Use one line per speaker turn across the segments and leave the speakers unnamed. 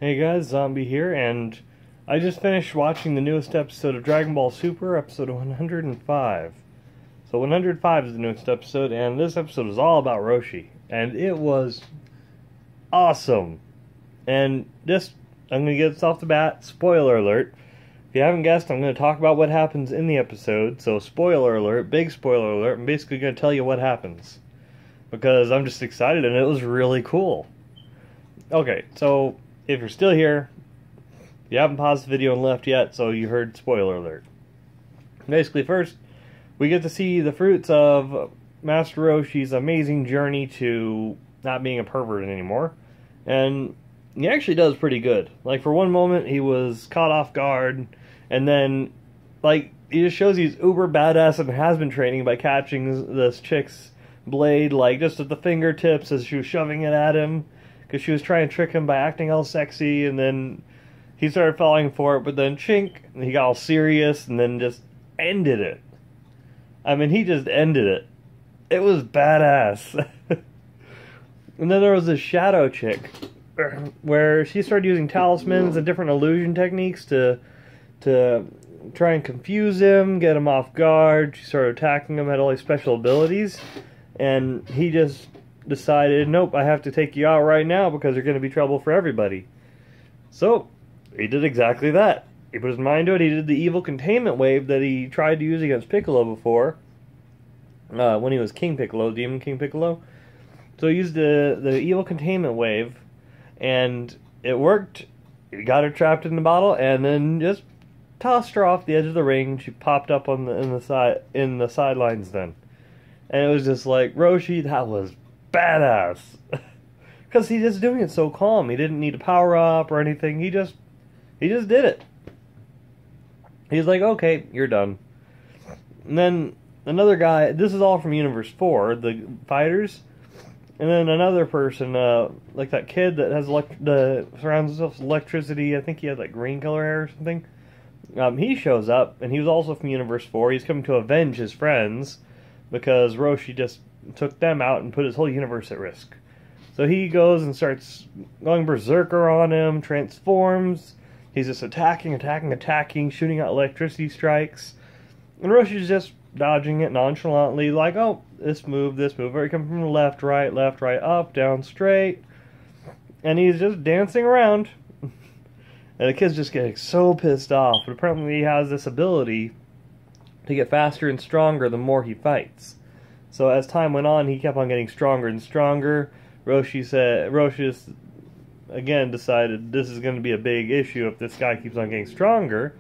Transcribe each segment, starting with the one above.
Hey guys, Zombie here, and I just finished watching the newest episode of Dragon Ball Super, episode 105. So 105 is the newest episode, and this episode is all about Roshi, and it was awesome. And just, I'm going to get this off the bat, spoiler alert. If you haven't guessed, I'm going to talk about what happens in the episode, so spoiler alert, big spoiler alert, I'm basically going to tell you what happens. Because I'm just excited, and it was really cool. Okay, so if you're still here, you haven't paused the video and left yet, so you heard spoiler alert. Basically, first, we get to see the fruits of Master Roshi's amazing journey to not being a pervert anymore. And he actually does pretty good. Like, for one moment, he was caught off guard, and then, like, he just shows he's uber badass and has been training by catching this chick's blade, like, just at the fingertips as she was shoving it at him. Because she was trying to trick him by acting all sexy, and then he started falling for it, but then chink, and he got all serious, and then just ended it. I mean, he just ended it. It was badass. And then there was this shadow chick, where she started using talismans and different illusion techniques to try and confuse him, get him off guard. She started attacking him, had all these special abilities, and he just decided, nope, I have to take you out right now because you're going to be trouble for everybody. So, he did exactly that. He put his mind to it. He did the evil containment wave that he tried to use against Piccolo before, when he was King Piccolo, Demon King Piccolo. So he used the evil containment wave, and it worked. He got her trapped in the bottle, and then just tossed her off the edge of the ring. She popped up on in the sidelines then. And it was just like, Roshi, that was badass. Because he's just doing it so calm. He didn't need to power up or anything. He just did it. He's like, okay, you're done. And then another guy, this is all from Universe 4, the fighters. And then another person, like that kid that has surrounds himself with electricity. I think he has like green color hair or something. He shows up, and he was also from Universe 4. He's coming to avenge his friends because Roshi just took them out and put his whole universe at risk. So he goes and starts going berserker on him, transforms. He's just attacking, shooting out electricity strikes. And Roshi's just dodging it nonchalantly, like, oh, this move, or he comes from the left, right, up, down, straight. And he's just dancing around. And the kid's just getting so pissed off. But apparently he has this ability to get faster and stronger the more he fights. So as time went on, he kept on getting stronger and stronger. Roshi just, again, decided this is going to be a big issue if this guy keeps on getting stronger.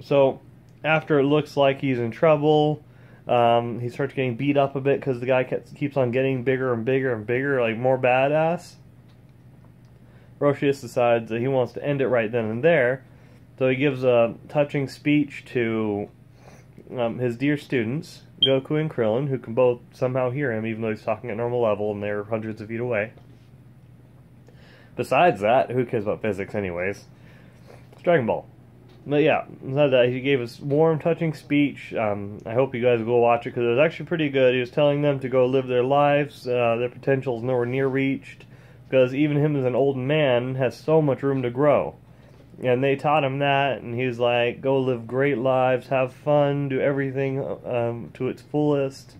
So after it looks like he's in trouble, he starts getting beat up a bit because the guy keeps on getting bigger and bigger and bigger, like more badass. Roshi just decides that he wants to end it right then and there. So he gives a touching speech to his dear students, Goku and Krillin, who can both somehow hear him, even though he's talking at normal level and they're hundreds of feet away. Besides that, who cares about physics anyways? It's Dragon Ball. But yeah, he gave us warm, touching speech. I hope you guys go watch it, because it was actually pretty good. He was telling them to go live their lives. Their potential is nowhere near reached, because even him as an old man has so much room to grow. And they taught him that, and he was like, go live great lives, have fun, do everything to its fullest.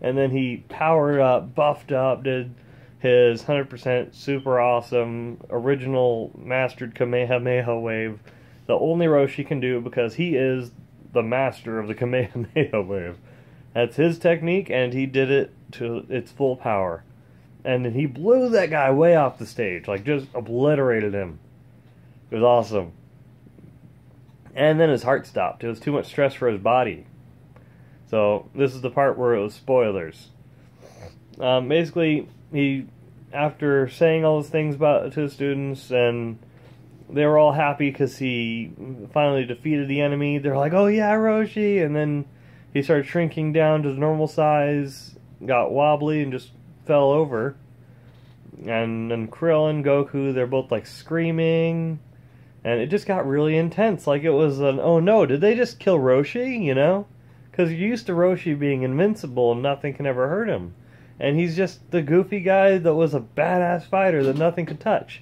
And then he powered up, buffed up, did his 100% super awesome, original, mastered Kamehameha wave. The only Roshi can do, because he is the master of the Kamehameha wave. That's his technique, and he did it to its full power. And he blew that guy way off the stage, like just obliterated him. It was awesome. And then his heart stopped. It was too much stress for his body. So, this is the part where it was spoilers. Basically, after saying all those things to his students, and they were all happy because he finally defeated the enemy, they're like, oh yeah, Roshi! And then he started shrinking down to the normal size, got wobbly, and just fell over. And then Krillin, Goku, they're both like screaming. And it just got really intense, like it was an, oh no, did they just kill Roshi, you know? Because you're used to Roshi being invincible and nothing can ever hurt him. And he's just the goofy guy that was a badass fighter that nothing could touch.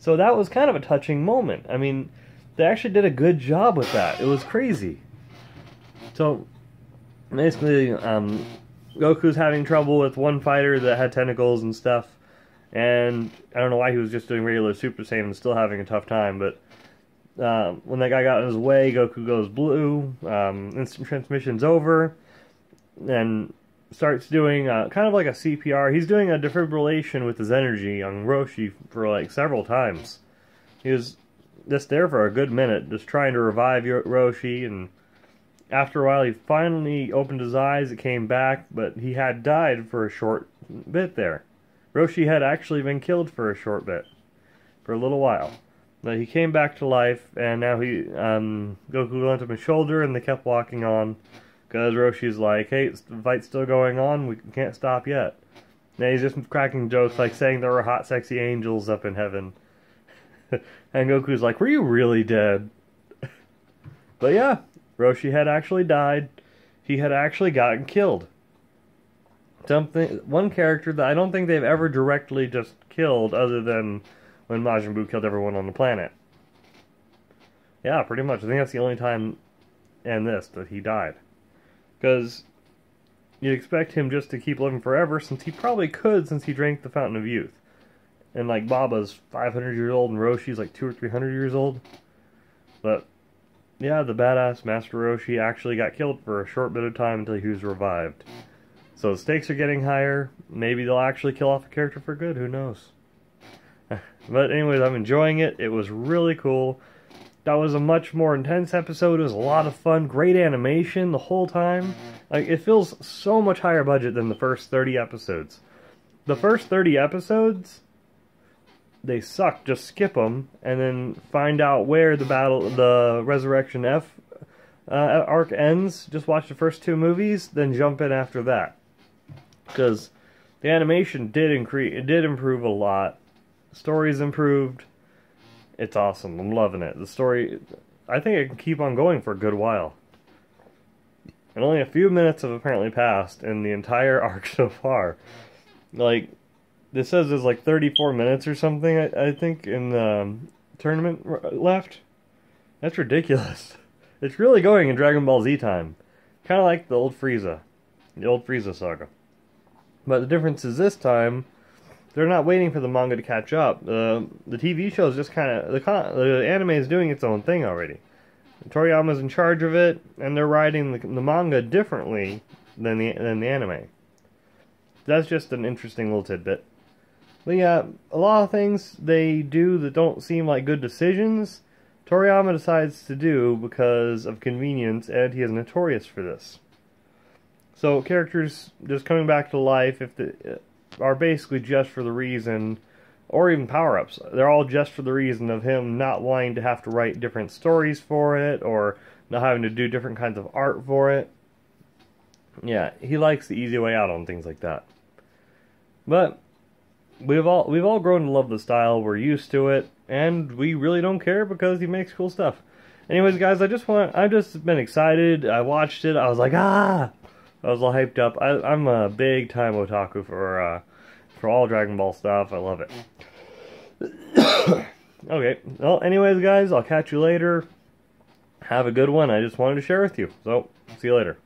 So that was kind of a touching moment. I mean, they actually did a good job with that. It was crazy. So, basically, Goku's having trouble with one fighter that had tentacles and stuff. And I don't know why he was just doing regular Super Saiyan and still having a tough time, but when that guy got in his way, Goku goes blue, instant transmission's over, and starts doing kind of like a CPR. He's doing a defibrillation with his energy on Roshi for like several times. He was just there for a good minute, just trying to revive Roshi, and after a while he finally opened his eyes, it came back, but he had died for a short bit there. Roshi had actually been killed for a short bit, for a little while. But he came back to life, and now Goku lent him his shoulder, and they kept walking on, because Roshi's like, hey, the fight's still going on, we can't stop yet. And he's just cracking jokes, like saying there were hot, sexy angels up in heaven. And Goku's like, were you really dead? But yeah, Roshi had actually died. He had actually gotten killed. One character that I don't think they've ever directly just killed, other than when Majin Buu killed everyone on the planet. Yeah, pretty much. I think that's the only time in this that he died. Because you'd expect him just to keep living forever, since he probably could, since he drank the Fountain of Youth. And like Baba's 500 years old, and Roshi's like 200 or 300 years old. But yeah, the badass Master Roshi actually got killed for a short bit of time until he was revived. So the stakes are getting higher. Maybe they'll actually kill off a character for good. Who knows? But anyways, I'm enjoying it. It was really cool. That was a much more intense episode. It was a lot of fun. Great animation the whole time. Like, it feels so much higher budget than the first 30 episodes. The first 30 episodes, they suck. Just skip them and then find out where the Resurrection F arc ends. Just watch the first 2 movies, then jump in after that. Because the animation did improve a lot. The story's improved. It's awesome. I'm loving it. The story, I think it can keep on going for a good while. And only a few minutes have apparently passed in the entire arc so far. Like, this says there's like 34 minutes or something, I think, in the tournament left. That's ridiculous. It's really going in Dragon Ball Z time. Kind of like the old Frieza saga. But the difference is this time, they're not waiting for the manga to catch up. The TV show is just kind of... The anime is doing its own thing already. Toriyama's in charge of it, and they're writing the manga differently than the anime. That's just an interesting little tidbit. But yeah, a lot of things they do that don't seem like good decisions, Toriyama decides to do because of convenience, and he is notorious for this. So characters just coming back to life are basically just for the reason, or even power-ups, they're all just for the reason of him not wanting to have to write different stories for it, or not having to do different kinds of art for it. Yeah, he likes the easy way out on things like that. But we've all grown to love the style, we're used to it, and we really don't care because he makes cool stuff. Anyways, guys, I've just been excited. I watched it, I was like, ah! I was all hyped up. I'm a big time otaku for all Dragon Ball stuff. I love it. Okay. Well, anyways, guys, I'll catch you later. Have a good one. I just wanted to share with you. So, see you later.